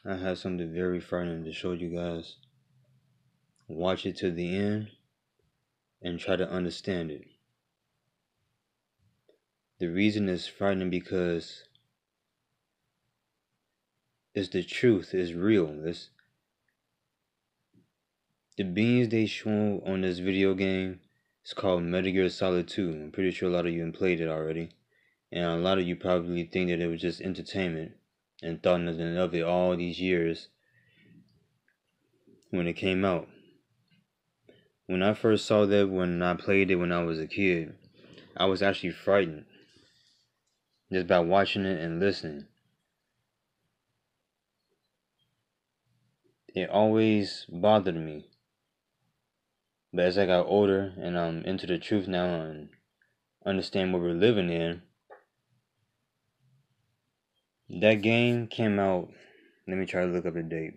I have something very frightening to show you guys. Watch it to the end and try to understand it. The reason it's frightening because it's the truth, it's real. The beings they show on this video game is called Metal Gear Solid 2. I'm pretty sure a lot of you have played it already. And a lot of you probably think that it was just entertainment and thought nothing of it all these years when it came out. When I first saw that, when I played it when I was a kid, I was actually frightened just by watching it and listening. It always bothered me. But as I got older and I'm into the truth now and understand what we're living in, that game came out, let me try to look up the date.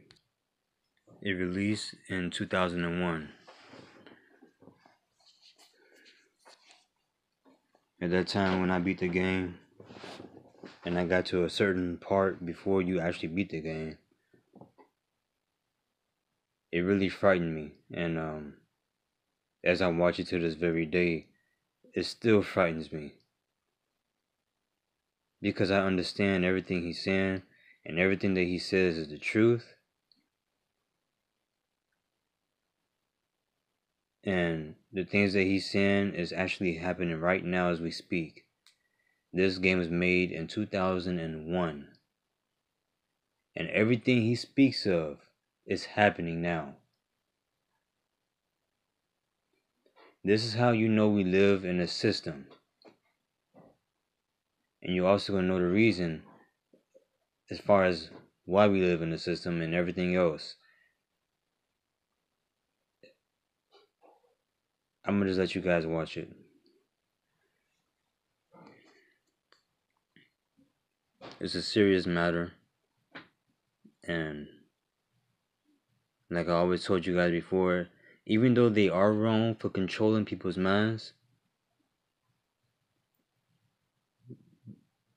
It released in 2001. At that time when I beat the game, and I got to a certain part before you actually beat the game, it really frightened me. And as I watch it to this very day, it still frightens me. Because I understand everything he's saying, and everything that he says is the truth. And the things that he's saying is actually happening right now as we speak. This game was made in 2001. And everything he speaks of is happening now. This is how you know we live in a system. And you're also going to know the reason as far as why we live in the system and everything else. I'm going to just let you guys watch it. It's a serious matter. And like I always told you guys before, even though they are wrong for controlling people's minds,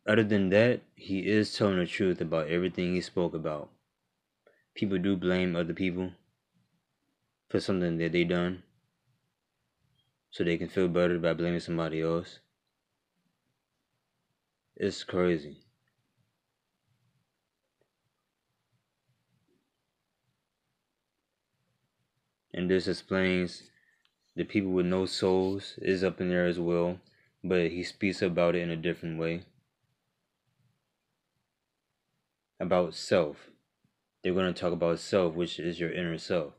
other than that, he is telling the truth about everything he spoke about. People do blame other people for something that they done, so they can feel better by blaming somebody else. It's crazy. And this explains the people with no souls is up in there as well, but he speaks about it in a different way. About self. They're going to talk about self, which is your inner self,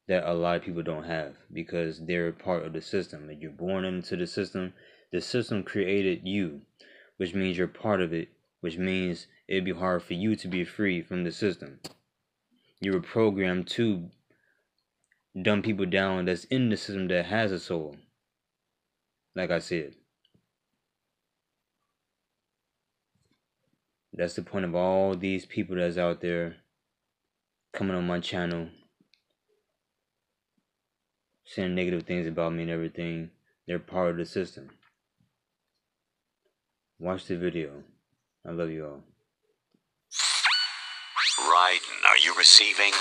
that a lot of people don't have because they're part of the system. If you're born into the system created you, which means you're part of it, which means it'd be hard for you to be free from the system. You were programmed to dumb people down that's in the system that has a soul. Like I said. That's the point of all these people that's out there coming on my channel saying negative things about me and everything. They're part of the system. Watch the video. I love you all. Raiden, are you receiving?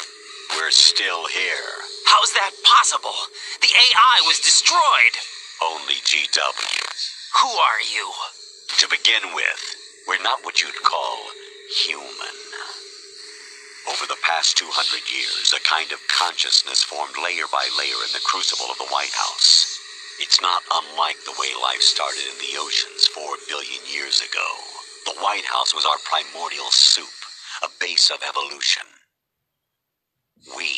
We're still here. How's that possible? The AI was destroyed. Only GW. Who are you? To begin with, we're not what you'd call human. Over the past 200 years, a kind of consciousness formed layer by layer in the crucible of the White House. It's not unlike the way life started in the oceans 4 billion years ago. The White House was our primordial soup, a base of evolution. We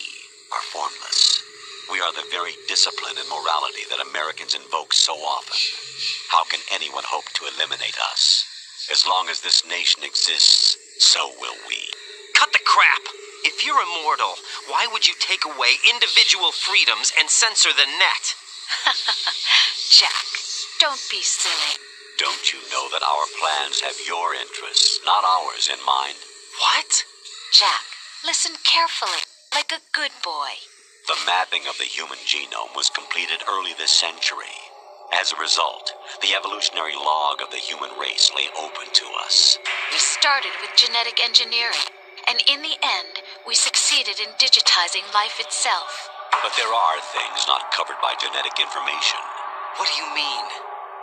are formless. We are the very discipline and morality that Americans invoke so often. How can anyone hope to eliminate us? As long as this nation exists, so will we. Cut the crap! If you're immortal, why would you take away individual freedoms and censor the net? Jack, don't be silly. Don't you know that our plans have your interests, not ours, in mind? What? Jack, listen carefully, like a good boy. The mapping of the human genome was completed early this century. As a result, the evolutionary log of the human race lay open to us. We started with genetic engineering, and in the end, we succeeded in digitizing life itself. But there are things not covered by genetic information. What do you mean?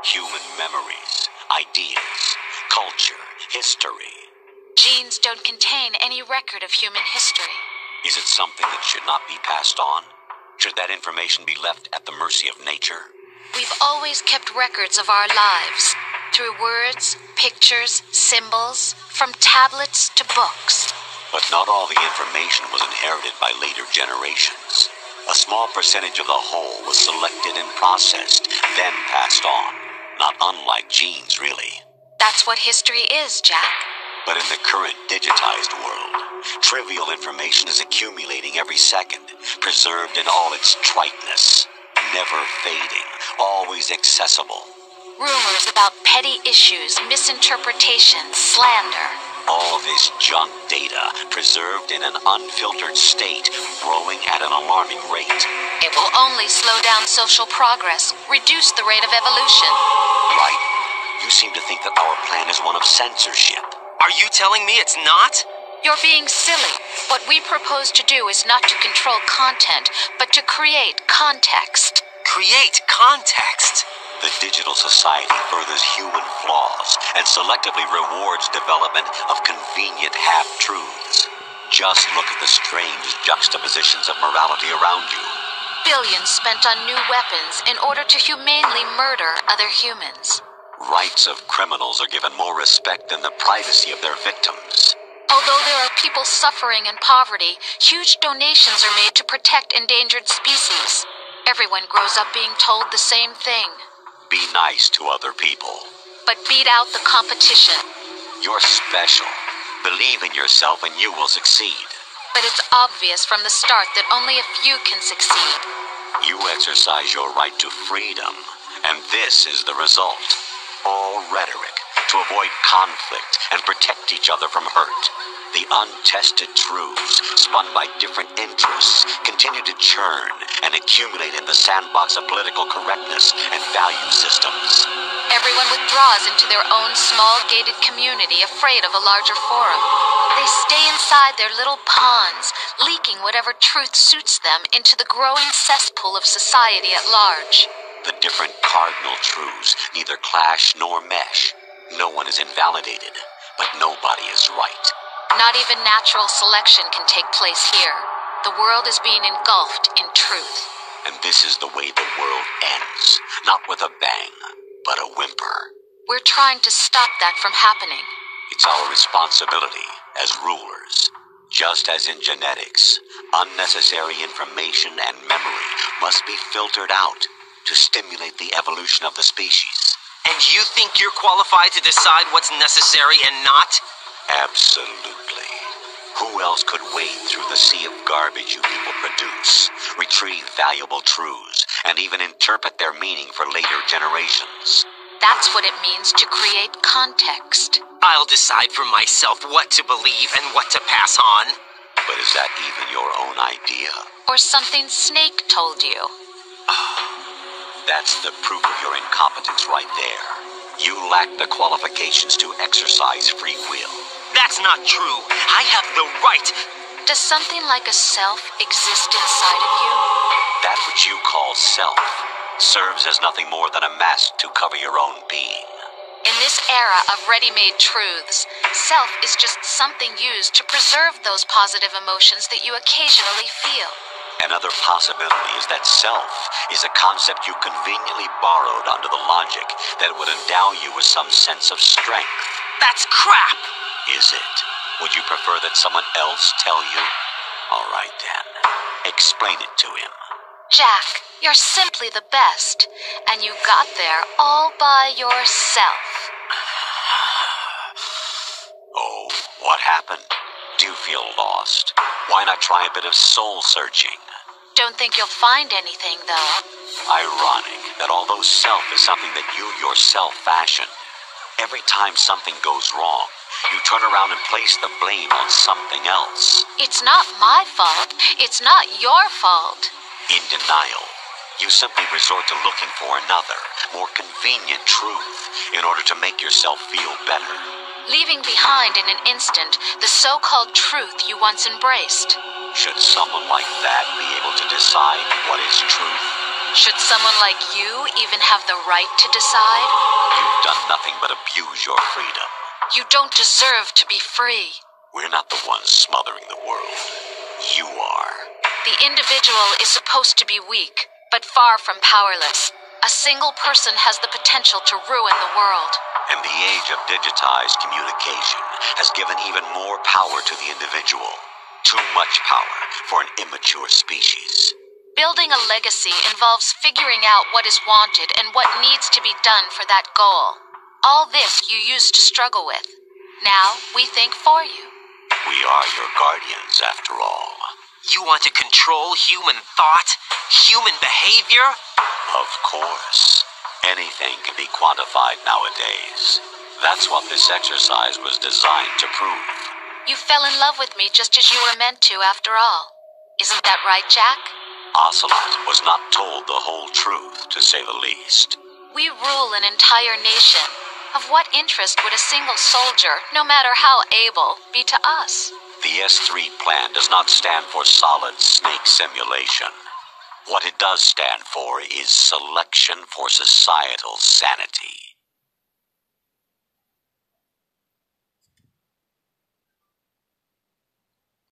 Human memories, ideas, culture, history. Genes don't contain any record of human history. Is it something that should not be passed on? Should that information be left at the mercy of nature? We've always kept records of our lives, through words, pictures, symbols, from tablets to books. But not all the information was inherited by later generations. A small percentage of the whole was selected and processed, then passed on. Not unlike genes, really. That's what history is, Jack. But in the current digitized world, trivial information is accumulating every second, preserved in all its triteness, never fading, always accessible. Rumors about petty issues, misinterpretations, slander. All this junk data, preserved in an unfiltered state, growing at an alarming rate. It will only slow down social progress, reduce the rate of evolution. Right. You seem to think that our plan is one of censorship. Are you telling me it's not? You're being silly. What we propose to do is not to control content, but to create context. Create context. The digital society furthers human flaws and selectively rewards development of convenient half-truths. Just look at the strange juxtapositions of morality around you. Billions spent on new weapons in order to humanely murder other humans. Rights of criminals are given more respect than the privacy of their victims. Although there are people suffering in poverty, huge donations are made to protect endangered species. Everyone grows up being told the same thing. Be nice to other people. But beat out the competition. You're special. Believe in yourself and you will succeed. But it's obvious from the start that only a few can succeed. You exercise your right to freedom, and this is the result. All rhetoric to avoid conflict and protect each other from hurt. The untested truths, spun by different interests, continue to churn and accumulate in the sandbox of political correctness and value systems. Everyone withdraws into their own small gated community, afraid of a larger forum. They stay inside their little ponds, leaking whatever truth suits them into the growing cesspool of society at large. The different cardinal truths neither clash nor mesh. No one is invalidated, but nobody is right. Not even natural selection can take place here. The world is being engulfed in truth. And this is the way the world ends. Not with a bang, but a whimper. We're trying to stop that from happening. It's our responsibility as rulers. Just as in genetics, unnecessary information and memory must be filtered out to stimulate the evolution of the species. And you think you're qualified to decide what's necessary and not? Absolutely. Who else could wade through the sea of garbage you people produce, retrieve valuable truths, and even interpret their meaning for later generations? That's what it means to create context. I'll decide for myself what to believe and what to pass on. But is that even your own idea? Or something Snake told you. That's the proof of your incompetence right there. You lack the qualifications to exercise free will. That's not true. I have the right. Does something like a self exist inside of you? That which you call self serves as nothing more than a mask to cover your own being. In this era of ready-made truths, self is just something used to preserve those positive emotions that you occasionally feel. Another possibility is that self is a concept you conveniently borrowed under the logic that would endow you with some sense of strength. That's crap! Is it? Would you prefer that someone else tell you? All right then. Explain it to him. Jack, you're simply the best, and you got there all by yourself. Oh, what happened? Do you feel lost? Why not try a bit of soul searching? Don't think you'll find anything, though. Ironic that although self is something that you yourself fashioned, every time something goes wrong, you turn around and place the blame on something else. It's not my fault. It's not your fault. In denial, you simply resort to looking for another, more convenient truth in order to make yourself feel better. leaving behind in an instant the so-called truth you once embraced. Should someone like that be able to decide what is truth? Should someone like you even have the right to decide? You've done nothing but abuse your freedom. You don't deserve to be free. We're not the ones smothering the world. You are. The individual is supposed to be weak, but far from powerless. A single person has the potential to ruin the world. And the age of digitized communication has given even more power to the individual. Too much power for an immature species. Building a legacy involves figuring out what is wanted and what needs to be done for that goal. All this you used to struggle with. Now we think for you. We are your guardians, after all. You want to control human thought? Human behavior? Of course. Anything can be quantified nowadays. That's what this exercise was designed to prove. You fell in love with me just as you were meant to, after all. Isn't that right, Jack? Ocelot was not told the whole truth, to say the least. We rule an entire nation. Of what interest would a single soldier, no matter how able, be to us? The S3 plan does not stand for solid snake simulation. What it does stand for is selection for societal sanity.